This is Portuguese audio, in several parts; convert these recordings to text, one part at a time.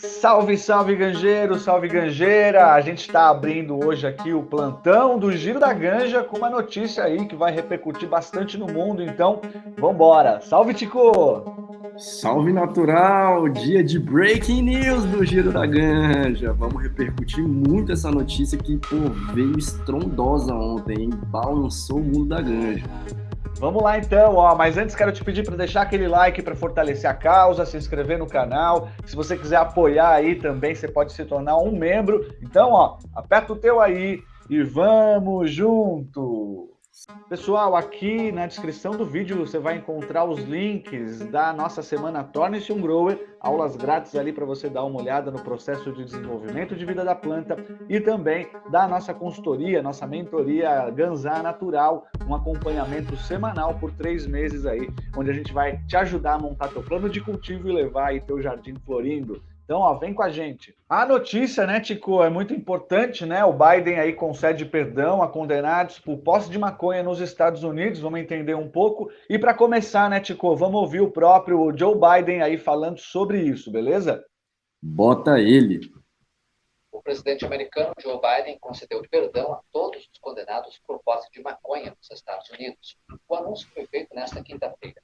Salve, salve, ganjeiro, salve, ganjeira! A gente está abrindo hoje aqui o plantão do Giro da Ganja com uma notícia aí que vai repercutir bastante no mundo, então vambora! Salve, Tico! Salve natural, dia de breaking news do Giro da Ganja. Vamos repercutir muito essa notícia que veio estrondosa ontem, hein? Balançou o mundo da Ganja. Vamos lá então, mas antes quero te pedir para deixar aquele like para fortalecer a causa, se inscrever no canal. Se você quiser apoiar aí também, você pode se tornar um membro. Então, aperta o teu aí e vamos junto! Pessoal, aqui na descrição do vídeo você vai encontrar os links da nossa semana Torne-se um Grower, aulas grátis ali para você dar uma olhada no processo de desenvolvimento de vida da planta e também da nossa consultoria, nossa mentoria Ganzá Natural, um acompanhamento semanal por 3 meses aí, onde a gente vai te ajudar a montar teu plano de cultivo e levar aí teu jardim florindo. Então, vem com a gente. A notícia, né, Tico, é muito importante, né? O Biden aí concede perdão a condenados por posse de maconha nos Estados Unidos. Vamos entender um pouco. E para começar, né, Tico, vamos ouvir o próprio Joe Biden aí falando sobre isso, beleza? Bota ele. O presidente americano Joe Biden concedeu perdão a todos os condenados por posse de maconha nos Estados Unidos. O anúncio foi feito nesta quinta-feira.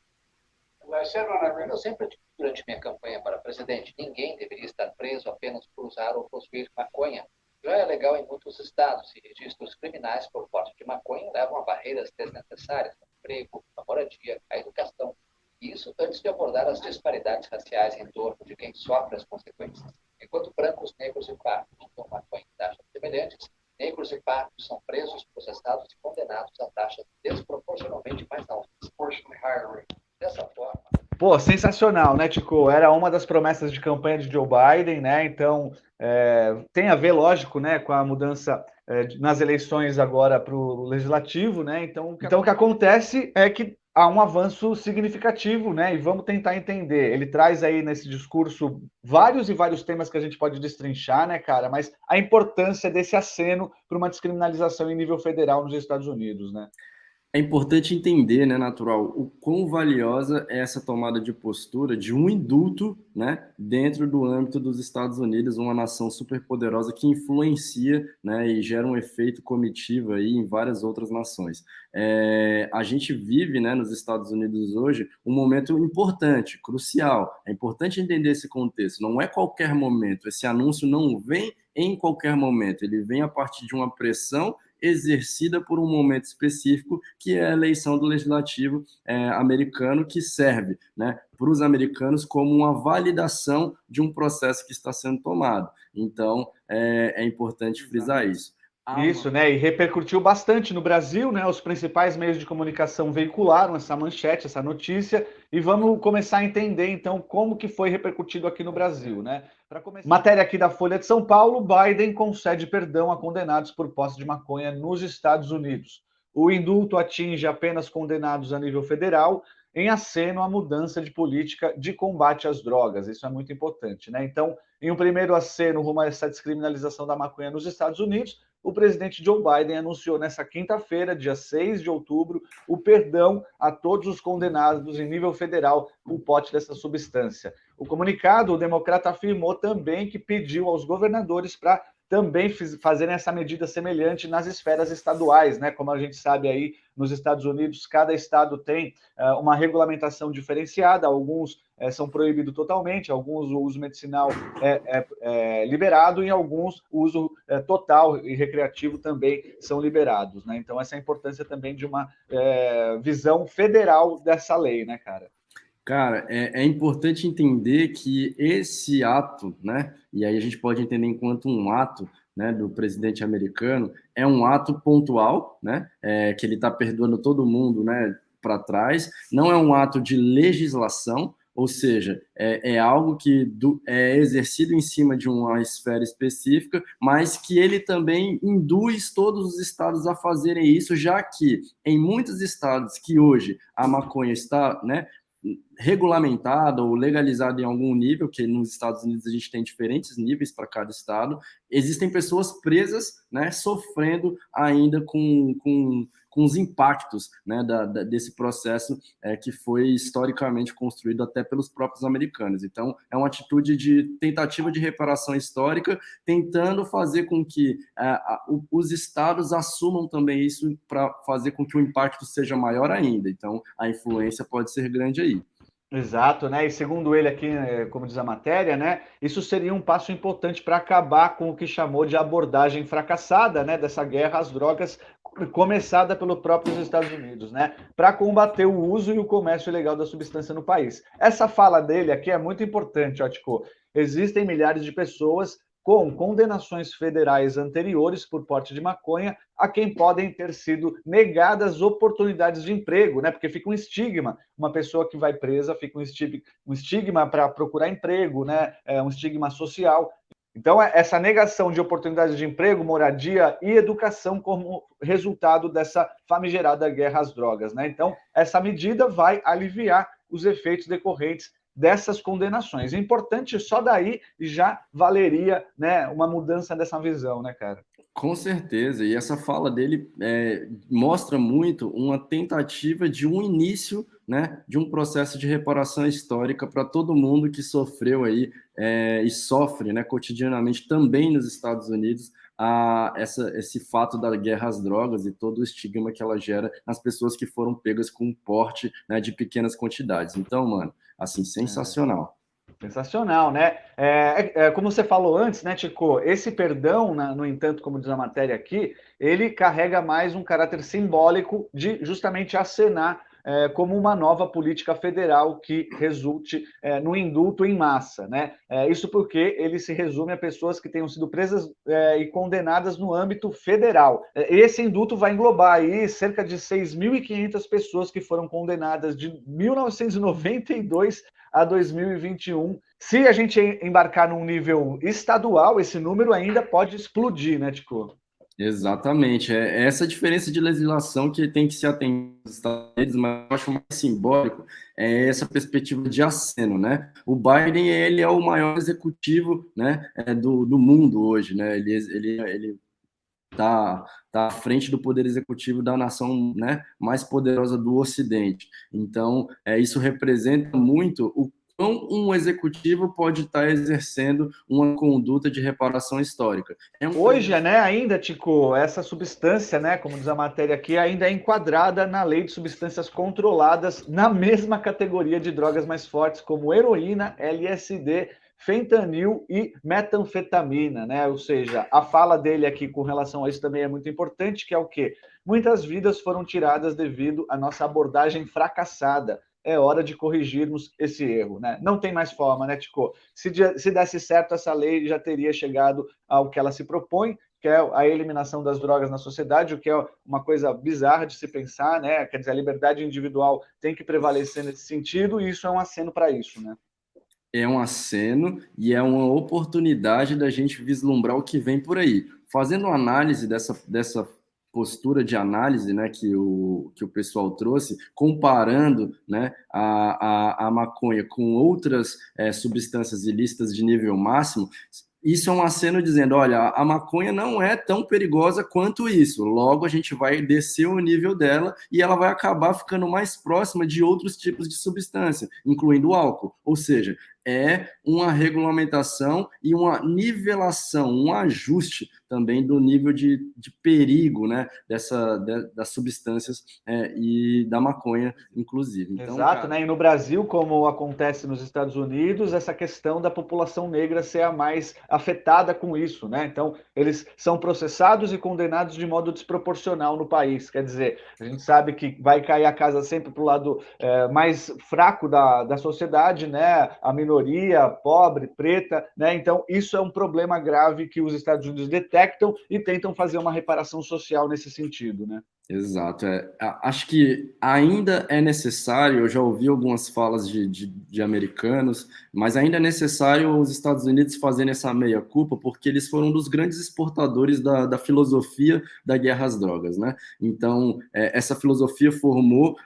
Eu sempre disse durante minha campanha para presidente, ninguém deveria estar preso apenas por usar ou possuir maconha. Já é legal em muitos estados e registros criminais por porte de maconha levam a barreiras desnecessárias, ao emprego, à moradia, à educação. E isso antes de abordar as disparidades raciais em torno de quem sofre as consequências. Enquanto brancos, negros e pardos usam maconha em taxas semelhantes, negros e pardos são presos, processados e condenados a taxas desproporcionalmente mais altas. Dessa forma... Pô, sensacional, né, Tico? Era uma das promessas de campanha de Joe Biden, né? Então, tem a ver, lógico, né, com a mudança nas eleições agora para o legislativo, né? Então, o que acontece é que há um avanço significativo, né? E vamos tentar entender. Ele traz aí nesse discurso vários temas que a gente pode destrinchar, né, cara? Mas a importância desse aceno para uma descriminalização em nível federal nos Estados Unidos, né? É importante entender, né, natural, o quão valiosa é essa tomada de postura de um indulto, né, dentro do âmbito dos Estados Unidos, uma nação superpoderosa que influencia, né, e gera um efeito comitiva aí em várias outras nações. A gente vive, né, nos Estados Unidos hoje um momento importante, crucial. É importante entender esse contexto. Não é qualquer momento. Esse anúncio não vem em qualquer momento. Ele vem a partir de uma pressão exercida por um momento específico, que é a eleição do legislativo americano, que serve, né, para os americanos como uma validação de um processo que está sendo tomado. Então, é importante frisar isso. Isso, né? E repercutiu bastante no Brasil, né? Os principais meios de comunicação veicularam essa manchete, essa notícia, e vamos começar a entender, então, como que foi repercutido aqui no Brasil, né? Matéria aqui da Folha de São Paulo, Biden concede perdão a condenados por posse de maconha nos Estados Unidos. O indulto atinge apenas condenados a nível federal, em aceno à mudança de política de combate às drogas. Isso é muito importante, né? Então, em um primeiro aceno rumo a essa descriminalização da maconha nos Estados Unidos, o presidente Joe Biden anunciou nessa quinta-feira, dia 6 de outubro, o perdão a todos os condenados em nível federal por pote dessa substância. O comunicado, o democrata afirmou também que pediu aos governadores para também fazerem essa medida semelhante nas esferas estaduais, né? Como a gente sabe aí, nos Estados Unidos, cada estado tem uma regulamentação diferenciada, alguns são proibidos totalmente, alguns o uso medicinal é liberado e alguns o uso total e recreativo também são liberados, né? Então essa é a importância também de uma visão federal dessa lei, né, cara? Cara, é importante entender que esse ato, né, e aí a gente pode entender enquanto um ato, né, do presidente americano, é um ato pontual, né, que ele está perdoando todo mundo, né, para trás, não é um ato de legislação, ou seja, é algo que é exercido em cima de uma esfera específica, mas que ele também induz todos os estados a fazerem isso, já que em muitos estados que hoje a maconha está, né, regulamentada ou legalizada em algum nível, que nos Estados Unidos a gente tem diferentes níveis para cada estado, existem pessoas presas, né, sofrendo ainda com os impactos, né, desse processo que foi historicamente construído até pelos próprios americanos. Então, é uma atitude de tentativa de reparação histórica, tentando fazer com que os estados assumam também isso para fazer com que o impacto seja maior ainda. Então, a influência pode ser grande aí. Exato, né? E segundo ele aqui, como diz a matéria, né? Isso seria um passo importante para acabar com o que chamou de abordagem fracassada, né? Dessa guerra às drogas, começada pelos próprios Estados Unidos, né? Para combater o uso e o comércio ilegal da substância no país. Essa fala dele aqui é muito importante, ó, Tico. Existem milhares de pessoas com condenações federais anteriores por porte de maconha, a quem podem ter sido negadas oportunidades de emprego, né? Porque fica um estigma, uma pessoa que vai presa fica um estigma para procurar emprego, né? É um estigma social. Então, essa negação de oportunidades de emprego, moradia e educação como resultado dessa famigerada guerra às drogas, né? Então, essa medida vai aliviar os efeitos decorrentes dessas condenações. É importante, só daí já valeria, né, uma mudança dessa visão, né, cara? Com certeza, e essa fala dele mostra muito uma tentativa de um início, né, de um processo de reparação histórica para todo mundo que sofreu aí e sofre, né, cotidianamente também nos Estados Unidos esse fato da guerra às drogas e todo o estigma que ela gera nas pessoas que foram pegas com porte, né, de pequenas quantidades. Então, mano, assim, sensacional. Sensacional, né? Como você falou antes, né, Tico? Esse perdão, no entanto, como diz a matéria aqui, ele carrega mais um caráter simbólico de justamente acenar como uma nova política federal que resulte no indulto em massa, né? Isso porque ele se resume a pessoas que tenham sido presas e condenadas no âmbito federal. Esse indulto vai englobar aí cerca de 6.500 pessoas que foram condenadas de 1992 a 2021. Se a gente embarcar num nível estadual, esse número ainda pode explodir, né, Tico? Exatamente, é essa diferença de legislação que tem que se atender nos Estados Unidos, mas eu acho mais simbólico essa perspectiva de aceno, né? O Biden, ele é o maior executivo, né, do mundo hoje, né? Ele tá à frente do poder executivo da nação, né, mais poderosa do Ocidente. Então, isso representa muito o quão um executivo pode estar exercendo uma conduta de reparação histórica. Hoje, né, ainda, Tico, essa substância, né, como diz a matéria aqui, ainda é enquadrada na lei de substâncias controladas na mesma categoria de drogas mais fortes, como heroína, LSD, fentanil e metanfetamina, né? Ou seja, a fala dele aqui com relação a isso também é muito importante, que é o quê? Muitas vidas foram tiradas devido à nossa abordagem fracassada. É hora de corrigirmos esse erro, né? Não tem mais forma, né, Tico? Se desse certo, essa lei já teria chegado ao que ela se propõe, que é a eliminação das drogas na sociedade, o que é uma coisa bizarra de se pensar, né? Quer dizer, a liberdade individual tem que prevalecer nesse sentido, e isso é um aceno para isso, né? É um aceno e é uma oportunidade da gente vislumbrar o que vem por aí. Fazendo uma análise dessa postura de análise, né, que o pessoal trouxe, comparando, né, a maconha com outras substâncias ilícitas de nível máximo, isso é um aceno dizendo, olha, a maconha não é tão perigosa quanto isso. Logo, a gente vai descer o nível dela e ela vai acabar ficando mais próxima de outros tipos de substância, incluindo o álcool. Ou seja, é uma regulamentação e uma nivelação, um ajuste também do nível de perigo, né, das substâncias e da maconha, inclusive. Então, exato, cara, né? E no Brasil, como acontece nos Estados Unidos, essa questão da população negra ser a mais afetada com isso, né? Então, eles são processados e condenados de modo desproporcional no país. Quer dizer, a gente sabe que vai cair a casa sempre para o lado mais fraco da sociedade, né? A minoria, pobre, preta, né? Então, isso é um problema grave que os Estados Unidos detectam e tentam fazer uma reparação social nesse sentido, né? Exato. Acho que ainda é necessário, eu já ouvi algumas falas de americanos, mas ainda é necessário os Estados Unidos fazerem essa meia-culpa, porque eles foram um dos grandes exportadores da filosofia da guerra às drogas, né? Então, essa filosofia formou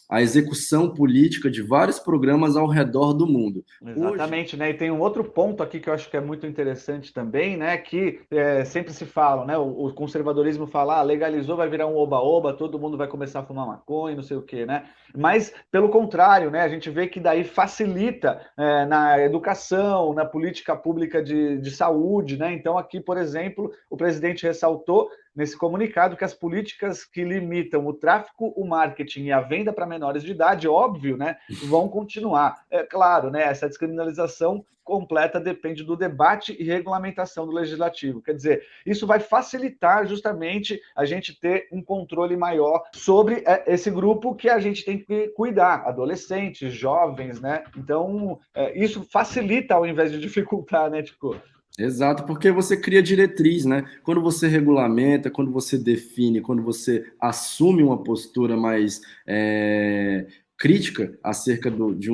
a execução política de vários programas ao redor do mundo. Exatamente, hoje, né? E tem um outro ponto aqui que eu acho que é muito interessante também, né? Que sempre se fala, né? O conservadorismo fala, legalizou, vai virar um oba-oba, todo mundo vai começar a fumar maconha, não sei o quê, né? Mas, pelo contrário, né? A gente vê que daí facilita na educação, na política pública de saúde, né? Então, aqui, por exemplo, o presidente ressaltou nesse comunicado que as políticas que limitam o tráfico, o marketing e a venda para menores de idade, óbvio, né, vão continuar. É claro, né, essa descriminalização completa depende do debate e regulamentação do legislativo. Quer dizer, isso vai facilitar justamente a gente ter um controle maior sobre esse grupo que a gente tem que cuidar, adolescentes, jovens, né? Então, isso facilita ao invés de dificultar, né, Tico? Exato, porque você cria diretriz, né? Quando você regulamenta, quando você define, quando você assume uma postura mais crítica acerca de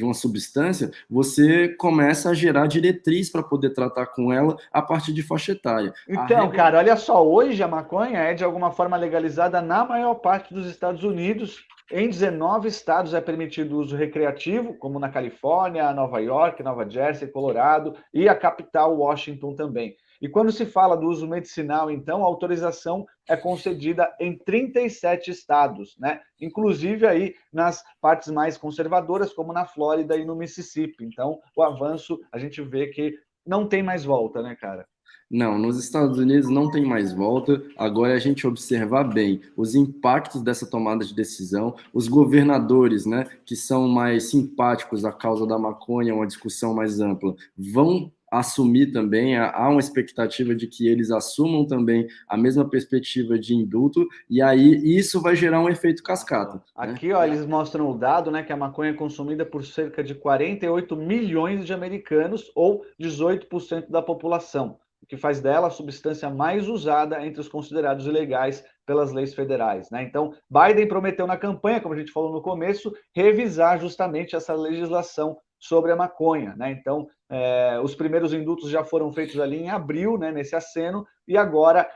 uma substância, você começa a gerar diretriz para poder tratar com ela a partir de faixa etária. Então, cara, olha só, hoje a maconha é de alguma forma legalizada na maior parte dos Estados Unidos. Em 19 estados é permitido o uso recreativo, como na Califórnia, Nova York, Nova Jersey, Colorado e a capital, Washington, também. E quando se fala do uso medicinal, então, a autorização é concedida em 37 estados, né? Inclusive aí nas partes mais conservadoras, como na Flórida e no Mississippi. Então, o avanço, a gente vê que não tem mais volta, né, cara? Não, nos Estados Unidos não tem mais volta. Agora é a gente observar bem os impactos dessa tomada de decisão. Os governadores, né, que são mais simpáticos à causa da maconha, uma discussão mais ampla, vão assumir também, há uma expectativa de que eles assumam também a mesma perspectiva de indulto, e aí isso vai gerar um efeito cascata. Aqui, ó, eles mostram o dado, né, que a maconha é consumida por cerca de 48 milhões de americanos, ou 18% da população, o que faz dela a substância mais usada entre os considerados ilegais pelas leis federais, né? Então, Biden prometeu na campanha, como a gente falou no começo, revisar justamente essa legislação sobre a maconha, né? Então, os primeiros indultos já foram feitos ali em abril, né, nesse aceno, e agora,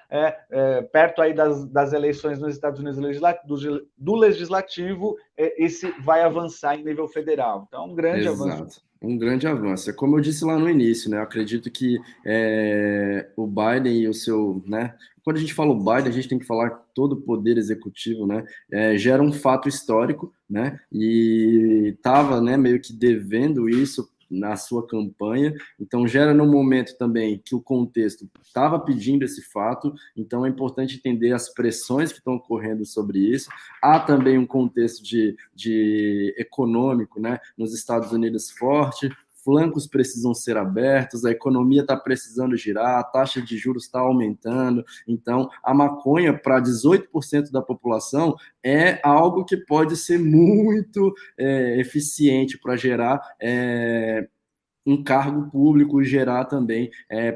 perto aí das eleições nos Estados Unidos do legislativo, esse vai avançar em nível federal. Então, um grande avanço. Um grande avanço. É como eu disse lá no início, né? Eu acredito que o Biden e o seu, né? Quando a gente fala o Biden, a gente tem que falar todo o poder executivo, né? Gera um fato histórico, né? E estava, né, meio que devendo isso na sua campanha, então gera no momento também que o contexto estava pedindo esse fato, então é importante entender as pressões que estão ocorrendo sobre isso. Há também um contexto de econômico, né, nos Estados Unidos forte, flancos precisam ser abertos, a economia está precisando girar, a taxa de juros está aumentando, então a maconha para 18% da população é algo que pode ser muito eficiente para gerar um cargo público, gerar também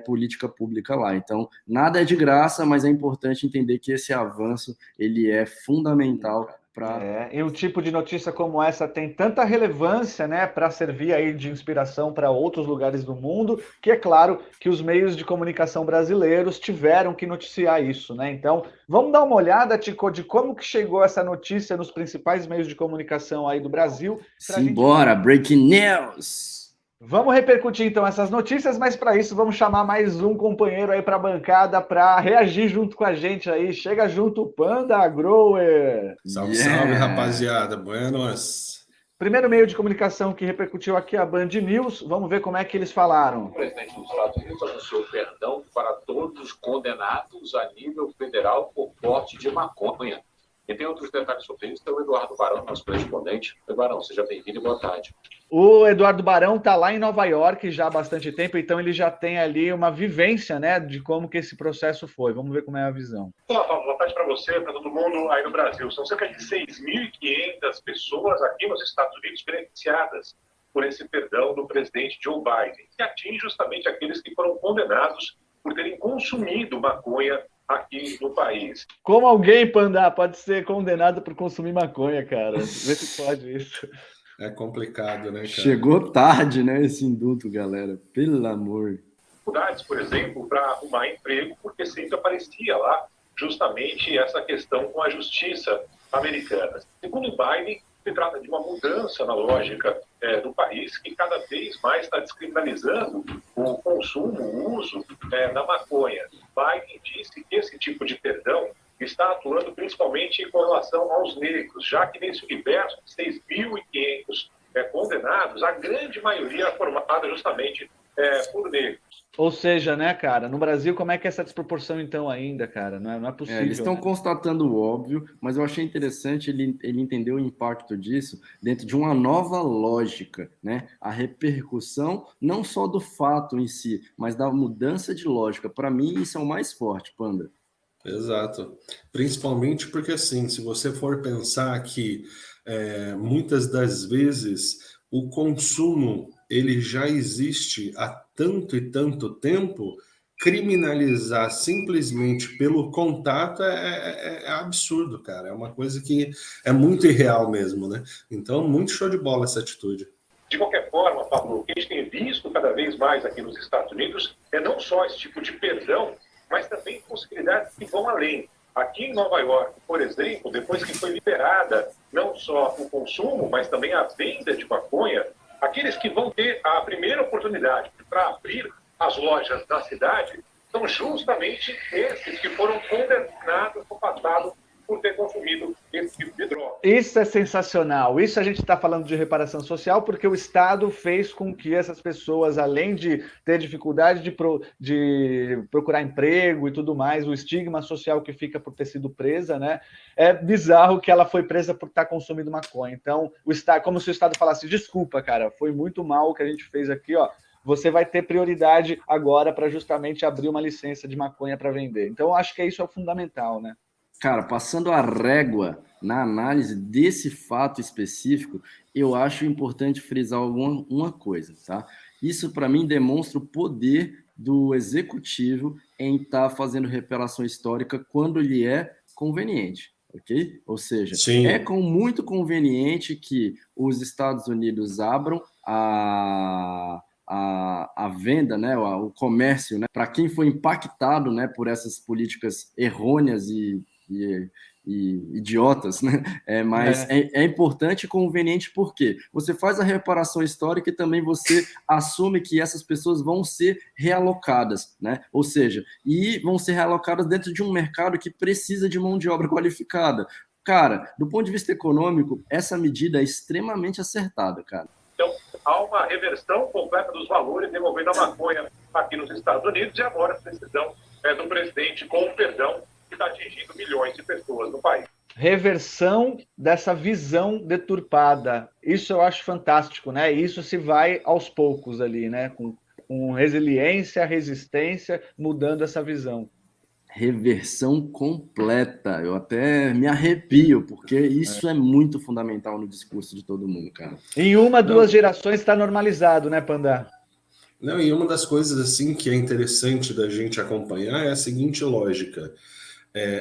política pública lá. Então, nada é de graça, mas é importante entender que esse avanço ele é fundamental. E um tipo de notícia como essa tem tanta relevância, né, para servir aí de inspiração para outros lugares do mundo, que é claro que os meios de comunicação brasileiros tiveram que noticiar isso, né? Então, vamos dar uma olhada, Tico, de como que chegou essa notícia nos principais meios de comunicação aí do Brasil. Simbora, breaking news! Vamos repercutir então essas notícias, mas para isso vamos chamar mais um companheiro aí para a bancada para reagir junto com a gente aí. Chega junto, Panda Grower. Salve, salve, rapaziada. Buenos. Primeiro meio de comunicação que repercutiu aqui a Band News. Vamos ver como é que eles falaram. O presidente dos Estados Unidos anunciou perdão para todos os condenados a nível federal por porte de maconha. E tem outros detalhes sobre isso. Então, o Eduardo Barão, nosso correspondente. Barão, seja bem-vindo e boa tarde. O Eduardo Barão está lá em Nova York já há bastante tempo, então ele já tem ali uma vivência, né, de como que esse processo foi. Vamos ver como é a visão. Boa tarde para você, para todo mundo aí no Brasil. São cerca de 6.500 pessoas aqui nos Estados Unidos beneficiadas por esse perdão do presidente Joe Biden, que atinge justamente aqueles que foram condenados por terem consumido maconha aqui no país. Como alguém, Panda, pode ser condenado por consumir maconha, cara? Vê se pode isso. É complicado, né, cara? Chegou tarde, né, esse indulto, galera. Pelo amor. Dificuldades, por exemplo, para arrumar emprego, porque sempre aparecia lá justamente essa questão com a justiça. americanas. Segundo Biden, se trata de uma mudança na lógica do país, que cada vez mais está descriminalizando o consumo, o uso da maconha. Biden disse que esse tipo de perdão está atuando principalmente com relação aos negros, já que nesse universo de 6.500 condenados, a grande maioria é formada justamente por negros. Ou seja, né, cara, no Brasil, como é que é essa desproporção, então, ainda, cara? Não é possível. Eles estão né? constatando o óbvio, mas eu achei interessante ele entender o impacto disso dentro de uma nova lógica, né? A repercussão não só do fato em si, mas da mudança de lógica. Para mim, isso é o mais forte, Panda. Exato. Principalmente porque, assim, se você for pensar que muitas das vezes o consumo ele já existe há tanto e tanto tempo, criminalizar simplesmente pelo contato é absurdo, cara. É uma coisa que é muito irreal mesmo, né? Então, muito show de bola essa atitude. De qualquer forma, Pablo, o que a gente tem visto cada vez mais aqui nos Estados Unidos é não só esse tipo de perdão, mas também possibilidades que vão além. Aqui em Nova York, por exemplo, depois que foi liberada não só o consumo, mas também a venda de maconha, aqueles que vão ter a primeira oportunidade para abrir as lojas da cidade são justamente esses que foram condenados no passado por ter consumido esse tipo de droga. Isso é sensacional. Isso a gente está falando de reparação social porque o Estado fez com que essas pessoas, além de ter dificuldade de procurar emprego e tudo mais, o estigma social que fica por ter sido presa, né? É bizarro que ela foi presa por estar consumindo maconha. Então, o Estado, como se o Estado falasse, desculpa, cara, foi muito mal o que a gente fez aqui, ó. Você vai ter prioridade agora para justamente abrir uma licença de maconha para vender. Então, eu acho que isso é o fundamental, né? Cara, passando a régua na análise desse fato específico, eu acho importante frisar uma coisa, tá? Isso, para mim, demonstra o poder do executivo em estar fazendo reparação histórica quando lhe é conveniente, ok? Ou seja, Sim. é muito conveniente que os Estados Unidos abram a venda, né, o comércio, né, para quem foi impactado, né, por essas políticas errôneas e idiotas, né? Mas é importante e conveniente porque você faz a reparação histórica e também você assume que essas pessoas vão ser realocadas, né? Ou seja, e vão ser realocadas dentro de um mercado que precisa de mão de obra qualificada. Cara, do ponto de vista econômico, essa medida é extremamente acertada, cara. Então, há uma reversão completa dos valores envolvendo a maconha aqui nos Estados Unidos e agora a decisão do presidente com o perdão que está atingindo milhões de pessoas no país. Reversão dessa visão deturpada. Isso eu acho fantástico, né? Isso se vai aos poucos ali, né? Com resiliência, resistência, mudando essa visão. Reversão completa. Eu até me arrepio, porque isso é muito fundamental no discurso de todo mundo, cara. Em duas gerações está normalizado, né, Panda? Não, e uma das coisas assim que é interessante da gente acompanhar é a seguinte lógica.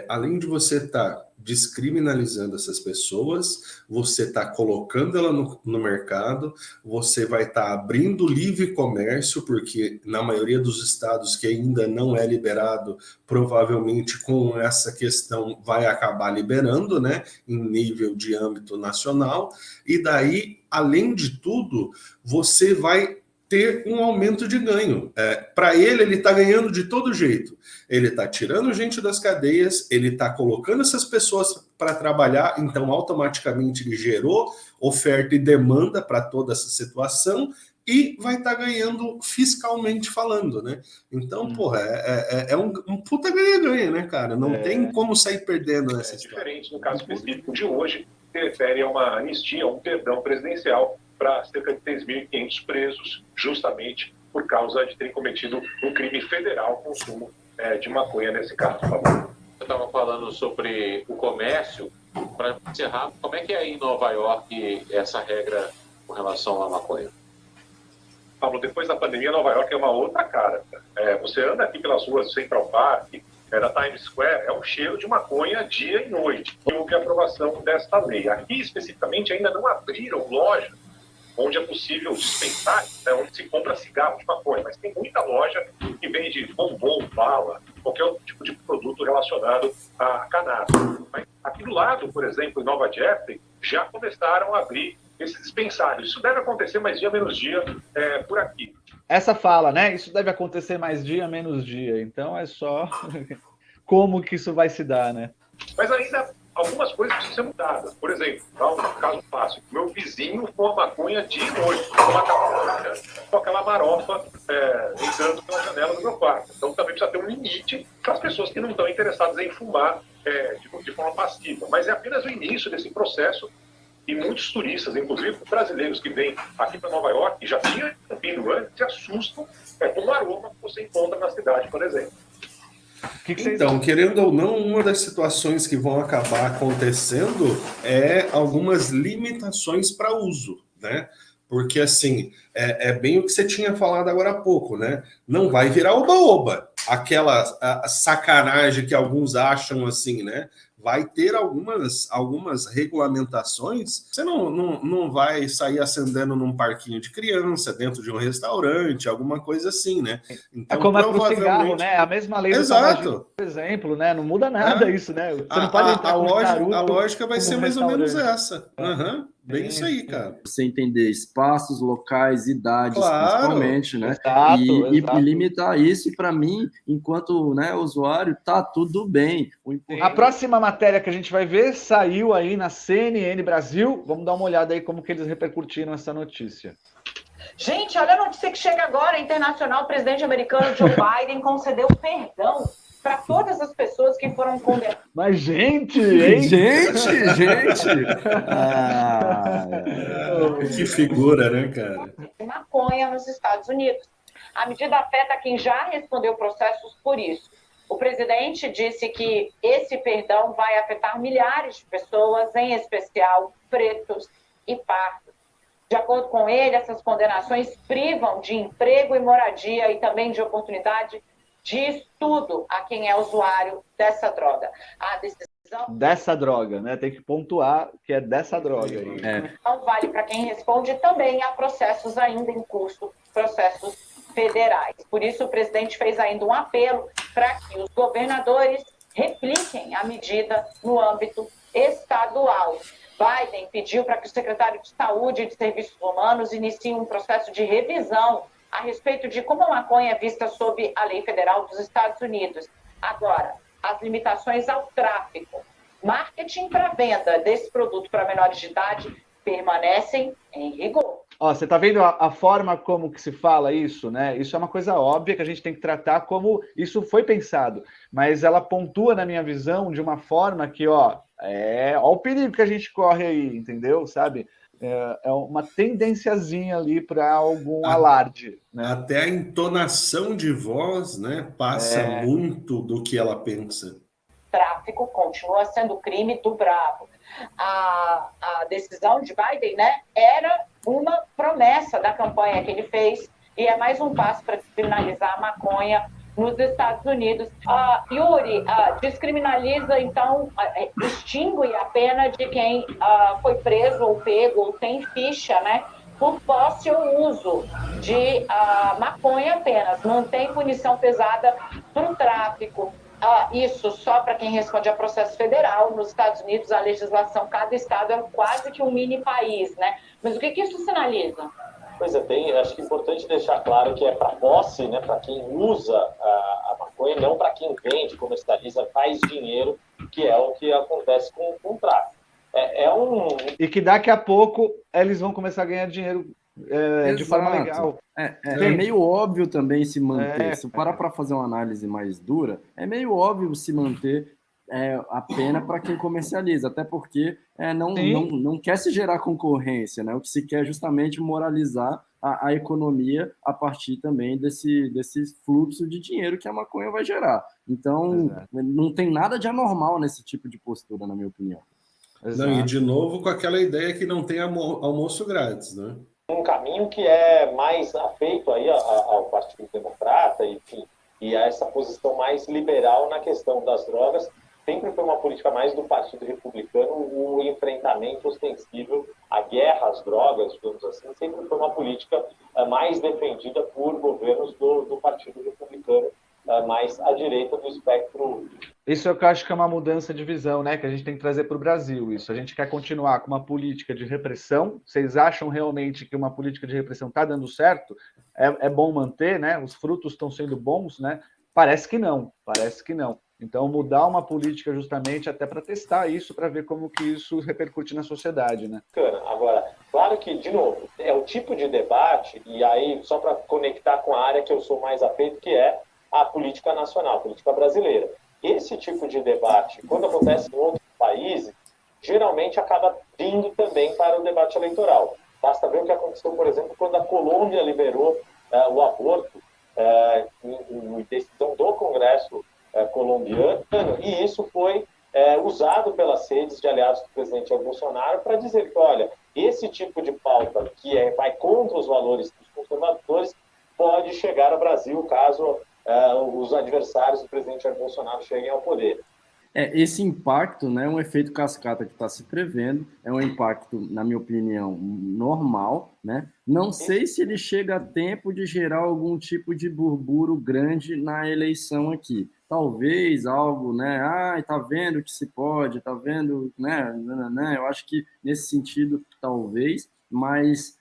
Além de você estar descriminalizando essas pessoas, você está colocando ela no mercado, você vai estar abrindo livre comércio, porque na maioria dos estados que ainda não é liberado, provavelmente com essa questão vai acabar liberando, né, em nível de âmbito nacional, e daí, além de tudo, você vai ter um aumento de ganho. Para ele está ganhando de todo jeito. Ele está tirando gente das cadeias, ele está colocando essas pessoas para trabalhar, então automaticamente ele gerou oferta e demanda para toda essa situação e vai estar ganhando fiscalmente falando, né? Então, porra, é um puta ganha-ganha, né, cara? Não tem como sair perdendo nessa história. Diferente no caso específico de hoje, se refere a uma anistia, um perdão presidencial para cerca de 6.500 presos, justamente por causa de terem cometido um crime federal, consumo de maconha nesse caso. Por favor. Eu estava falando sobre o comércio. Para encerrar, como é que é aí em Nova York essa regra com relação à maconha? Pablo, depois da pandemia, Nova York é uma outra cara. Você anda aqui pelas ruas do Central Park, da Times Square, é um cheiro de maconha dia e noite. Houve a aprovação desta lei. Aqui, especificamente, ainda não abriram lojas onde é possível dispensar, onde se compra cigarro de maconha, mas tem muita loja que vende bombom, bala, qualquer outro tipo de produto relacionado a cannabis. Mas Aqui do lado, por exemplo, em Nova Jersey, já começaram a abrir esses dispensários. Isso deve acontecer mais dia, menos dia por aqui. Essa fala, né? Isso deve acontecer mais dia, menos dia. Então é só como que isso vai se dar, né? Mas ainda algumas coisas precisam ser mudadas. Por exemplo, dá um caso fácil. Meu vizinho fuma maconha dia e noite, com aquela marofa entrando pela janela do meu quarto. Então também precisa ter um limite para as pessoas que não estão interessadas em fumar de forma passiva. Mas é apenas o início desse processo. E muitos turistas, inclusive brasileiros que vêm aqui para Nova York, e já tinham vindo antes, se assustam com o aroma que você encontra na cidade, por exemplo. Então, querendo ou não, uma das situações que vão acabar acontecendo é algumas limitações para uso, né? Porque, assim, é bem o que você tinha falado agora há pouco, né? Não vai virar oba-oba, aquela sacanagem que alguns acham assim, né? Vai ter algumas regulamentações. Você não vai sair acendendo num parquinho de criança, dentro de um restaurante, alguma coisa assim, né? Então, como é pro cigarro, né? A mesma lei do tabagismo, por exemplo, né? Não muda nada isso, né? Você não pode entrar com charuto. A lógica vai ser mais ou menos essa. Bem isso aí, cara. Você entender espaços, locais, idades, Claro, principalmente, né? Exato. E limitar isso, e para mim, enquanto usuário, tá tudo bem. A próxima matéria que a gente vai ver saiu aí na CNN Brasil. Vamos dar uma olhada aí como que eles repercutiram essa notícia. Gente, olha a notícia que chega agora. Internacional, o presidente americano Joe Biden concedeu perdão para todas as pessoas que foram condenadas. Mas, gente, hein? Gente! Que figura, né, cara? Maconha nos Estados Unidos. A medida afeta quem já respondeu processos por isso. O presidente disse que esse perdão vai afetar milhares de pessoas, em especial pretos e pardos. De acordo com ele, essas condenações privam de emprego e moradia e também de oportunidade de estudo a quem é usuário dessa droga. A decisão... Dessa droga, né? Tem que pontuar que é dessa droga aí. Não vale para quem responde também a processos ainda em curso, processos federais. Por isso, o presidente fez ainda um apelo para que os governadores repliquem a medida no âmbito estadual. Biden pediu para que o secretário de Saúde e de Serviços Humanos inicie um processo de revisão a respeito de como a maconha é vista sob a lei federal dos Estados Unidos. Agora, as limitações ao tráfico, marketing para venda desse produto para menores de idade permanecem em rigor. Ó, você tá vendo a forma como que se fala isso, né? Isso é uma coisa óbvia que a gente tem que tratar como isso foi pensado, mas ela pontua, na minha visão, de uma forma que, ó o perigo que a gente corre aí, entendeu? Sabe? É uma tendenciazinha ali para algum alarde, né? Até a entonação de voz, né, passa muito do que ela pensa. Tráfico continua sendo crime do bravo. A decisão de Biden, né, era uma promessa da campanha que ele fez e é mais um passo para descriminalizar a maconha nos Estados Unidos. Yuri, descriminaliza, então, extingue a pena de quem foi preso ou pego ou tem ficha, né, por posse ou uso de maconha apenas. Mantém punição pesada para o tráfico. Isso só para quem responde a processo federal. Nos Estados Unidos, a legislação, cada estado é quase que um mini país, né? Mas o que isso sinaliza? Pois é, acho que é importante deixar claro que é para posse, né, para quem usa a maconha, não para quem vende, comercializa, faz dinheiro, que é o que acontece com o tráfico. E que daqui a pouco eles vão começar a ganhar dinheiro de forma legal. É meio óbvio também se manter. Se parar para fazer uma análise mais dura, é meio óbvio se manter a pena para quem comercializa, até porque não quer se gerar concorrência, né? O que se quer é justamente moralizar a economia a partir também desse fluxo de dinheiro que a maconha vai gerar. Então, não tem nada de anormal nesse tipo de postura, na minha opinião. Não, e de novo com aquela ideia que não tem almoço grátis, né? Um caminho que é mais afeito aí ao Partido Democrata, enfim, e a essa posição mais liberal na questão das drogas. Sempre foi uma política mais do Partido Republicano, o enfrentamento ostensível, a guerra às drogas, digamos assim, sempre foi uma política mais defendida por governos do Partido Republicano mais à direita do espectro. Isso eu acho que é uma mudança de visão, né? Que a gente tem que trazer para o Brasil. Isso. A gente quer continuar com uma política de repressão. Vocês acham realmente que uma política de repressão está dando certo? É bom manter, né? Os frutos estão sendo bons, né? Parece que não. Então, mudar uma política justamente até para testar isso, para ver como que isso repercute na sociedade, né? Agora, claro que, de novo, é o tipo de debate, e aí, só para conectar com a área que eu sou mais afeito, que é a política nacional, a política brasileira. Esse tipo de debate, quando acontece em outros países, geralmente acaba vindo também para o debate eleitoral. Basta ver o que aconteceu, por exemplo, quando a Colômbia liberou o aborto em decisão do Congresso colombiano, e isso foi usado pelas redes de aliados do presidente Jair Bolsonaro para dizer que, olha, esse tipo de pauta que vai contra os valores dos conservadores pode chegar ao Brasil caso os adversários do presidente Jair Bolsonaro cheguem ao poder. Esse impacto, né, é um efeito cascata que está se prevendo, é um impacto, na minha opinião, normal, né? Não sei se ele chega a tempo de gerar algum tipo de burburinho grande na eleição aqui. Talvez algo, né? Tá vendo que se pode, tá vendo, né? Eu acho que nesse sentido, talvez, mas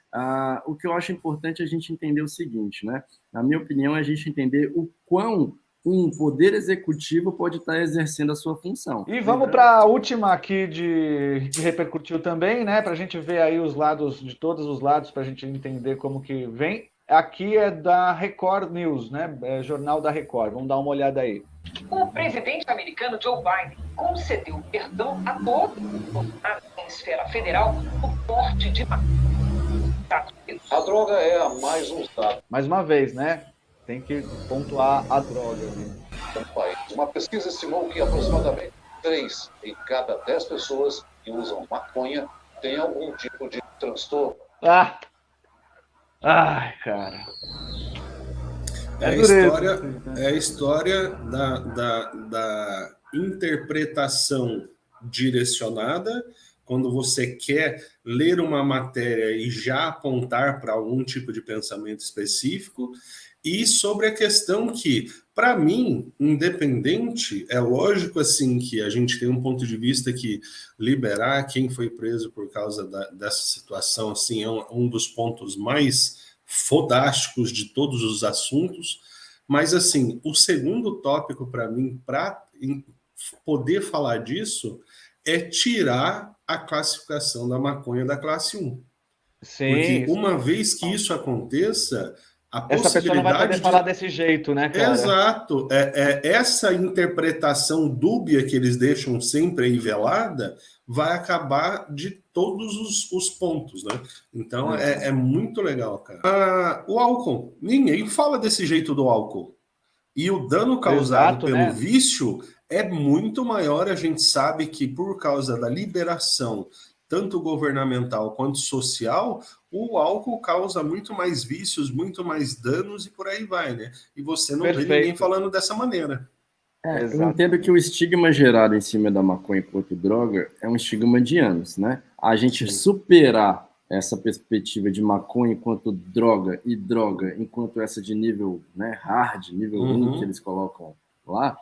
o que eu acho importante é a gente entender o seguinte, né? Na minha opinião, é a gente entender o quão um poder executivo pode estar exercendo a sua função. E vamos para a última aqui que repercutiu também, né? Para a gente ver aí os lados, de todos os lados, para a gente entender como que vem. Aqui é da Record News, né? Jornal da Record. Vamos dar uma olhada aí. O presidente americano Joe Biden concedeu perdão a todos em esfera federal por porte de A droga é a mais usada. Mais uma vez, né? Tem que pontuar a droga. No país. Uma pesquisa estimou que aproximadamente 3 em cada 10 pessoas que usam maconha têm algum tipo de transtorno. Ai, cara. É a história da interpretação direcionada, quando você quer ler uma matéria e já apontar para algum tipo de pensamento específico, e sobre a questão que, para mim, independente, é lógico assim que a gente tem um ponto de vista que liberar quem foi preso por causa dessa situação assim, é um dos pontos mais fodásticos de todos os assuntos, mas assim, o segundo tópico para mim, para poder falar disso, é tirar a classificação da maconha da classe 1. Sim. Porque uma vez que isso aconteça, essa pessoa não vai poder falar desse jeito, né, cara? Exato. Essa interpretação dúbia que eles deixam sempre aí velada vai acabar de todos os pontos, né? Então, é muito legal, cara. O álcool. Ninguém fala desse jeito do álcool. E o dano causado pelo vício é muito maior. A gente sabe que por causa da liberação, tanto governamental quanto social, o álcool causa muito mais vícios, muito mais danos e por aí vai, né? E você não vê ninguém falando dessa maneira. Eu entendo que o estigma gerado em cima da maconha enquanto droga é um estigma de anos, né? A gente superar essa perspectiva de maconha enquanto droga e droga enquanto essa de nível, né, hard, nível 1 que eles colocam lá,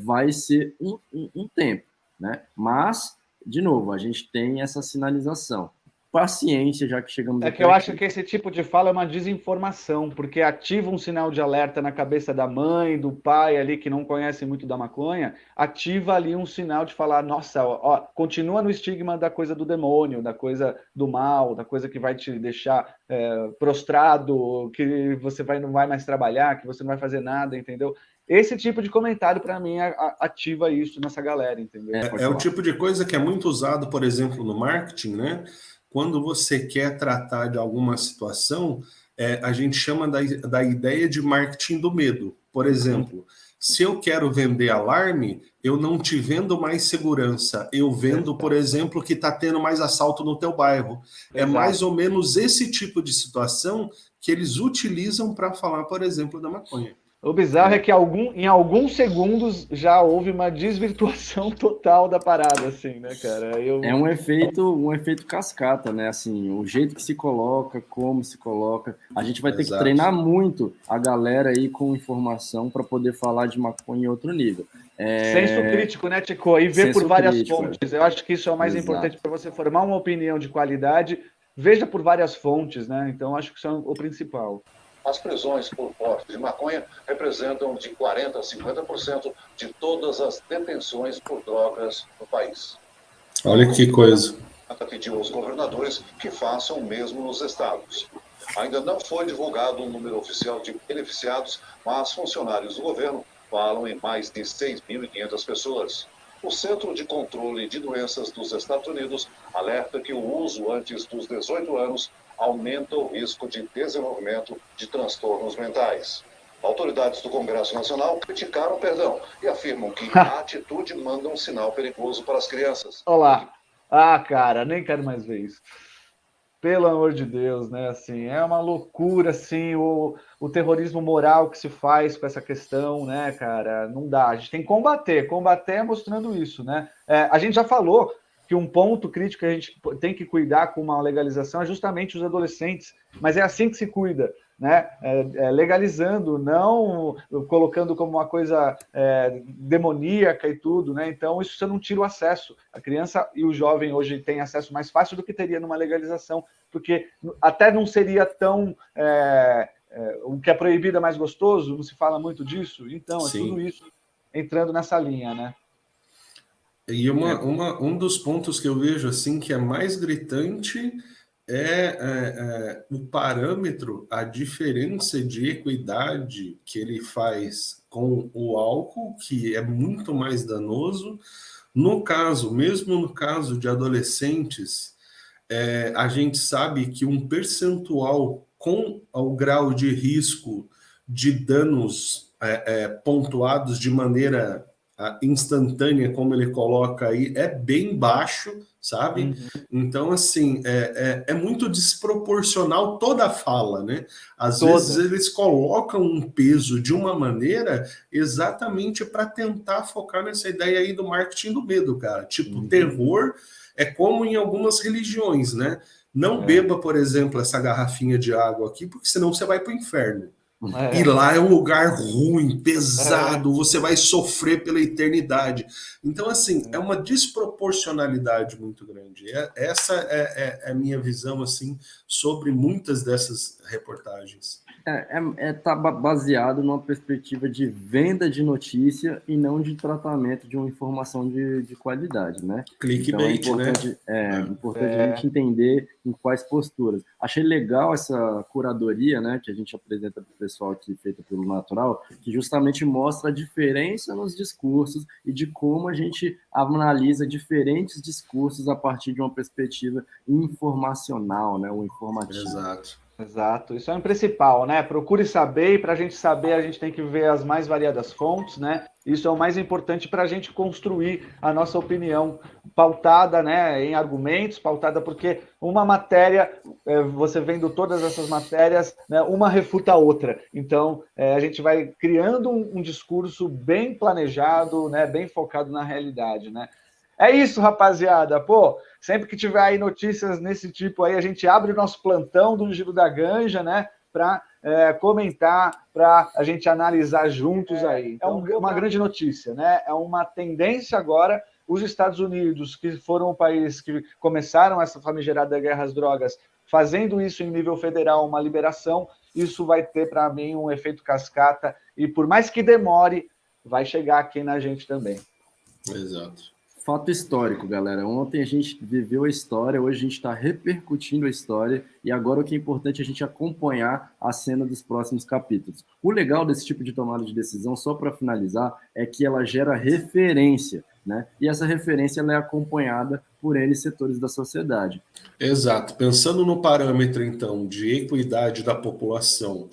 vai ser um tempo, né? Mas, de novo, a gente tem essa sinalização. Paciência, já que chegamos aqui. Eu acho que esse tipo de fala é uma desinformação, porque ativa um sinal de alerta na cabeça da mãe, do pai ali, que não conhece muito da maconha, ativa ali um sinal de falar, nossa, continua no estigma da coisa do demônio, da coisa do mal, da coisa que vai te deixar prostrado, que você não vai mais trabalhar, que você não vai fazer nada, entendeu? Esse tipo de comentário, para mim, ativa isso nessa galera, entendeu? É o tipo de coisa que é muito usado, por exemplo, no marketing, né? Quando você quer tratar de alguma situação, a gente chama da ideia de marketing do medo. Por exemplo, se eu quero vender alarme, eu não te vendo mais segurança, eu vendo, por exemplo, que está tendo mais assalto no teu bairro. É mais ou menos esse tipo de situação que eles utilizam para falar, por exemplo, da maconha. O bizarro é que em alguns segundos já houve uma desvirtuação total da parada, assim, né, cara? É um efeito cascata, né? Assim, o jeito que se coloca, como se coloca. A gente vai ter que treinar muito a galera aí com informação para poder falar de maconha em outro nível. Senso crítico, né, Tico? E ver por várias fontes. Eu acho que isso é o mais importante para você formar uma opinião de qualidade. Veja por várias fontes, né? Então, acho que isso é o principal. As prisões por porte de maconha representam de 40% a 50% de todas as detenções por drogas no país. Olha que coisa. Pediu aos governadores que façam o mesmo nos estados. Ainda não foi divulgado um número oficial de beneficiados, mas funcionários do governo falam em mais de 6.500 pessoas. O Centro de Controle de Doenças dos Estados Unidos alerta que o uso antes dos 18 anos aumenta o risco de desenvolvimento de transtornos mentais. Autoridades do Congresso Nacional criticaram o perdão e afirmam que a atitude manda um sinal perigoso para as crianças. Olá. Cara, nem quero mais ver isso. Pelo amor de Deus, né? Assim, é uma loucura, assim, o terrorismo moral que se faz com essa questão, né, cara? Não dá. A gente tem que combater mostrando isso, né? A gente já falou que um ponto crítico que a gente tem que cuidar com uma legalização é justamente os adolescentes, mas é assim que se cuida, né? Legalizando, não colocando como uma coisa demoníaca e tudo, né? Então, isso você não tira o acesso. A criança e o jovem hoje têm acesso mais fácil do que teria numa legalização, porque até não seria tão... o que é proibido é mais gostoso, não se fala muito disso, então é tudo isso entrando nessa linha, né? E um dos pontos que eu vejo assim que é mais gritante é o parâmetro, a diferença de equidade que ele faz com o álcool, que é muito mais danoso. Mesmo no caso de adolescentes, a gente sabe que um percentual com o grau de risco de danos pontuados de maneira instantânea, como ele coloca aí, é bem baixo, sabe? Uhum. Então, assim, é muito desproporcional toda a fala, né? Às vezes eles colocam um peso de uma maneira exatamente para tentar focar nessa ideia aí do marketing do medo, cara. Tipo, terror é como em algumas religiões, né? Não beba, por exemplo, essa garrafinha de água aqui, porque senão você vai para o inferno. E lá é um lugar ruim, pesado, você vai sofrer pela eternidade. Então, assim, é uma desproporcionalidade muito grande. Essa é a minha visão, assim, sobre muitas dessas reportagens. Tá baseado numa perspectiva de venda de notícia e não de tratamento de uma informação de qualidade, né? Clickbait, então é importante a gente entender em quais posturas. Achei legal essa curadoria, né, que a gente apresenta para o pessoal aqui, feita pelo Natural, que justamente mostra a diferença nos discursos e de como a gente analisa diferentes discursos a partir de uma perspectiva informacional, né, ou informativa. Exato, isso é o principal, né? Procure saber, e para a gente saber, a gente tem que ver as mais variadas fontes, né? Isso é o mais importante para a gente construir a nossa opinião pautada, né, em argumentos, pautada porque uma matéria, você vendo todas essas matérias, né, uma refuta a outra. Então, a gente vai criando um discurso bem planejado, né, bem focado na realidade, né? É isso, rapaziada. Pô, sempre que tiver aí notícias nesse tipo aí, a gente abre o nosso plantão do Giro da Ganja, né? Para comentar, para a gente analisar juntos aí. Então, é uma grande notícia, né? É uma tendência agora. Os Estados Unidos, que foram o país que começaram essa famigerada guerra às drogas, fazendo isso em nível federal, uma liberação, isso vai ter, para mim, um efeito cascata. E por mais que demore, vai chegar aqui na gente também. Exato. Fato histórico, galera. Ontem a gente viveu a história, hoje a gente está repercutindo a história e agora o que é importante é a gente acompanhar a cena dos próximos capítulos. O legal desse tipo de tomada de decisão, só para finalizar, é que ela gera referência, né? E essa referência ela é acompanhada por N setores da sociedade. Exato. Pensando no parâmetro, então, de equidade da população,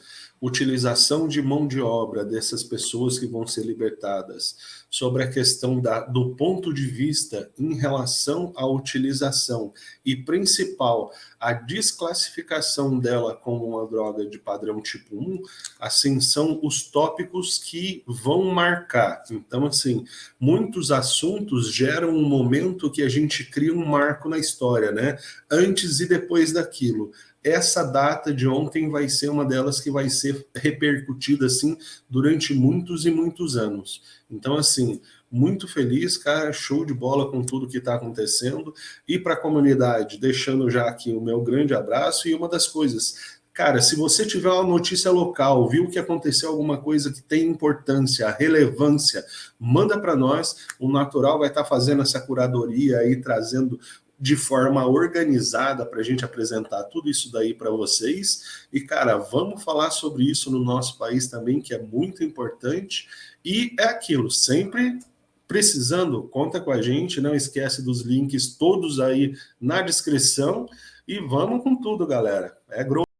utilização de mão de obra dessas pessoas que vão ser libertadas, sobre a questão do ponto de vista em relação à utilização e, principal, a desclassificação dela como uma droga de padrão tipo 1, assim, são os tópicos que vão marcar. Então, assim, muitos assuntos geram um momento que a gente cria um marco na história, né? Antes e depois daquilo. Essa data de ontem vai ser uma delas que vai ser repercutida, assim, durante muitos e muitos anos. Então, assim, muito feliz, cara, show de bola com tudo que está acontecendo. E para a comunidade, deixando já aqui o meu grande abraço. E uma das coisas, cara, se você tiver uma notícia local, viu que aconteceu alguma coisa que tem importância, relevância, manda para nós. O Natural vai estar fazendo essa curadoria aí, trazendo de forma organizada para a gente apresentar tudo isso daí para vocês. E, cara, vamos falar sobre isso no nosso país também, que é muito importante. E é aquilo, sempre precisando, conta com a gente, não esquece dos links todos aí na descrição. E vamos com tudo, galera. É grosso.